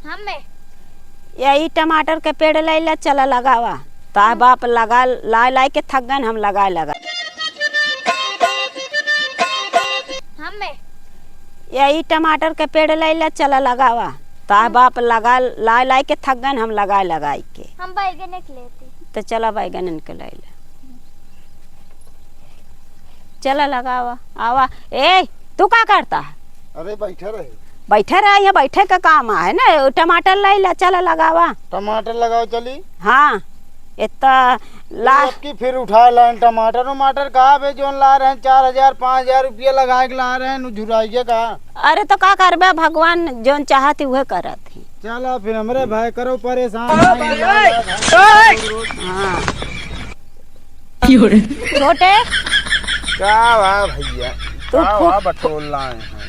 हमें यही टमाटर के पेड़ ला चला लगावा ता बाप लगा ला के थक गन हम लगा हमें यही टमाटर के पेड़ ला चला लगावा ता बाप लगा ला के थक गन हम लगा के हम बैगन लेते तो चला बैगन के ला चला लगावा आवा। ए तू क्या करता है? अरे बैठे रहे यहाँ बैठे का काम है ना। टमाटर ला चला लगावा। टमाटर लगाओ चली। हाँ इतना ला की फिर उठा लाइन टमाटर वमाटर कहा बे जो ला रहे हैं 4000 5000 रुपया लगा के ला रहे हैं झुराइए कहा। अरे तो का करबे भगवान जोन चाहती वह करत ही। चला फिर हमरे भाई करो परेशान। हाँ छोटे क्या वाह भैया तो बटोल लाए हैं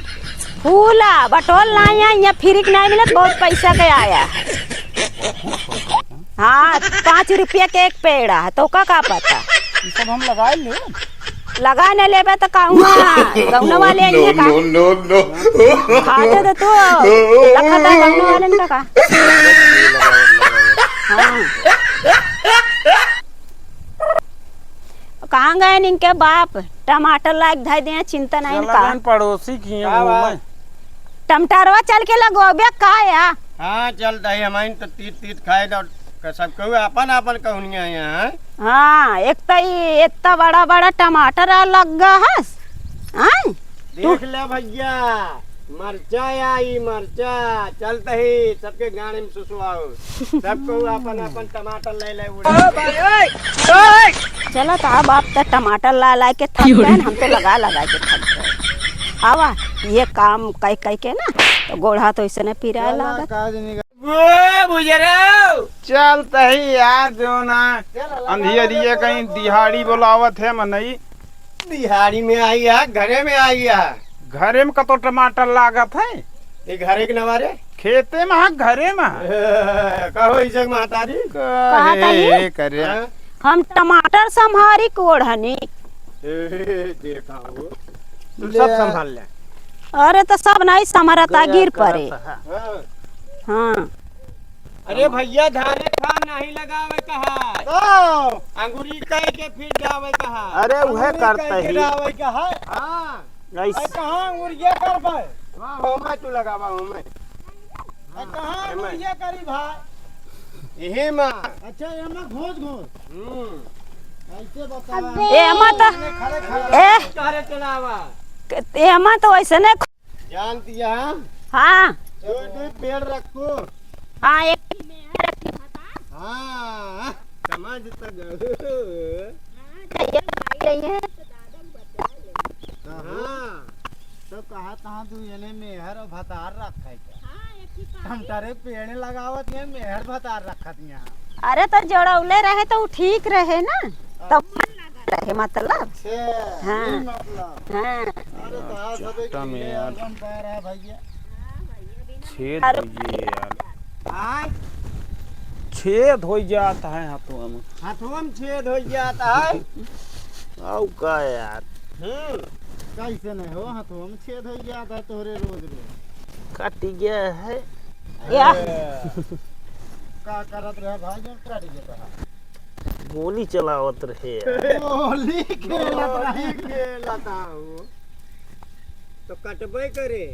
फूला बटोल लाए यहाँ फ्री के नहीं मिलत बहुत पैसा के आया है। हाँ 5 रुपया के एक पेड़ है तो का पता ये सब हम लगा ले लगा न लेबे तो कहूँ गौना वाले आइए का खाते तो तू लखता गौना वाले ने का। हाँ कहाँ गए इनके बाप टमाटर लाग धाई दे चिंता नहीं का पड़ोसी की टमाटरवा चल के लगोबे का या। हाँ चलता है हमारी तो तीत तीत खाए सब कहू अपन अपन कहनिया यहाँ। हाँ एक तो इतना बड़ा बड़ा टमाटर लग गया है। देख ले भैया मरचा आई मरचा चलता ही सबके गाने में सुसुआओ सबको अपन अपन टमाटर ले ले चलो तो अब आप तो टमाटर ला के थक गए हम तो लगा के थक गए। आवा ये काम कई के ना तो गोढ़ा तो ऐसे न पीरा लागत। चलता ही यार जो ना अंधियरिये कहीं दिहाड़ी बोलावत है मनई। दिहाड़ी में आई है घरे में आई है। घरे में कतो टमाटर लागत है ये घरे के नवारे खेते में हाँ घरे में कहो इसे महतारी करे हम टमाटर संभारी कोढ़नी देखा वो तू सब संभाल ले। अरे तो सब नहीं समरता गिर पड़े। हाँ अरे भैया धारे खा नहीं लगावे कहा अंगूरी कह के फिर जावे कहा। अरे वह करता ही जावे कहा। हां ऐसे कहां अंगूरिया कर भाई वाह हो मैं तू लगावा हूं मैं कहां अंगूरिया करी भाई यही मां। अच्छा ये मां घोज ऐसे बता ए मत ए तारे चलावा ए मत वैसे ने जानती है। हाँ दो पेड़ रखो। हाँ एक हाँ समझ तक तो कहा तहाँ तू येने मेहर और भतार रखा है हम तारे पेड़ लगावत है मेहर भतार रखत यहाँ। अरे तो जोड़ौले रहे तो ठीक रहे ना तो रहे मतलब। हाँ हाँ अरे तो सब भैया छेद यार छेद हो जाता है हाथों में छेद हो जाता है। आओ का यार कैसे नहीं हो हाथों में छेद हो जाता है तोरे रोज रोज कट गया है या का करत रहे भाई जो कट गया गोली चलावत रहे गोली खेलत रहे खेलता हो तो कटबे करे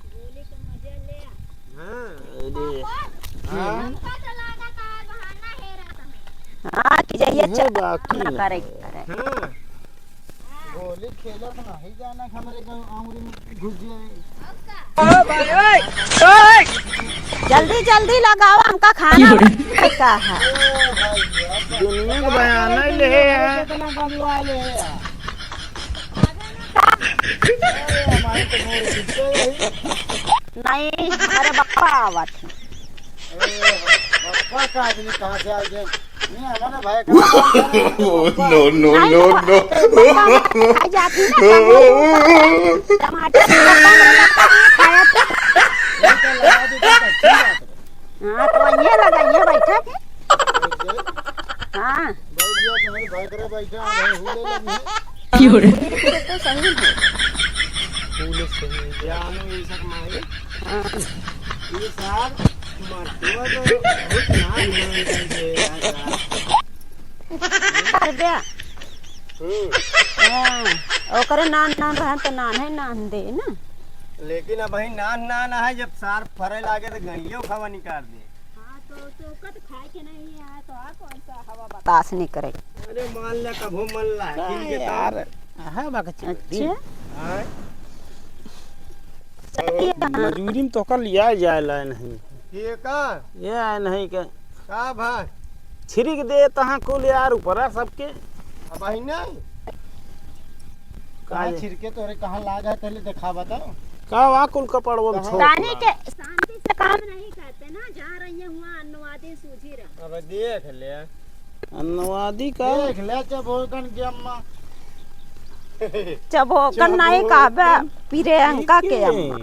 गोली का मजा ले। हाँ हाँ कि जाइए चल बाकी करे हाँ गोली खेलत नहीं जाना हमरे आंगुरी में घुस जाए। जल्दी जल्दी लगाओ हमका खाना का है। दुनिया का बयान ही ले है नहीं हमारे बापा आवत है। बापा का आदमी कहाँ से आ गए नहीं हमारा भाई नो जाती ना टमाटर खाया तो हाँ तो ये लगाइए बैठा के। हाँ भाई करे बैठा तो सही है। जानू ये सब मारे। हाँ ये साहब मरतुआ तो बहुत नान मान दे यार। कर दे ओकरे नान नान रहा तो नान है नान दे ना। लेकिन अब ही नान नान है जब सार फरे लागे तो गलियों खवा निकाल दे। हाँ तो कद खाए के नहीं है तो आ कौन सा हवा बतास नहीं करे। अरे मान ले कभो मन ला किन के यार है बाकी अच्छा हां मजूरी में तो कर लिया जाए नहीं ये का ये नहीं के का भाई छिड़क दे तहां कुल यार ऊपर सबके अब ही नहीं कहां छिड़के तोरे कहां लाग है पहले दिखा बताओ का वा कुल कपड़वा में छोड़ रानी के शांति से काम नहीं करते ना जहाँ रहिए हुआ अनुवादी सूझी रहा। अब देख ले अनुवादी का देख ले जब होगन के अम्मा जब हो कर नहीं कहबे पीरे अंका के अम्मा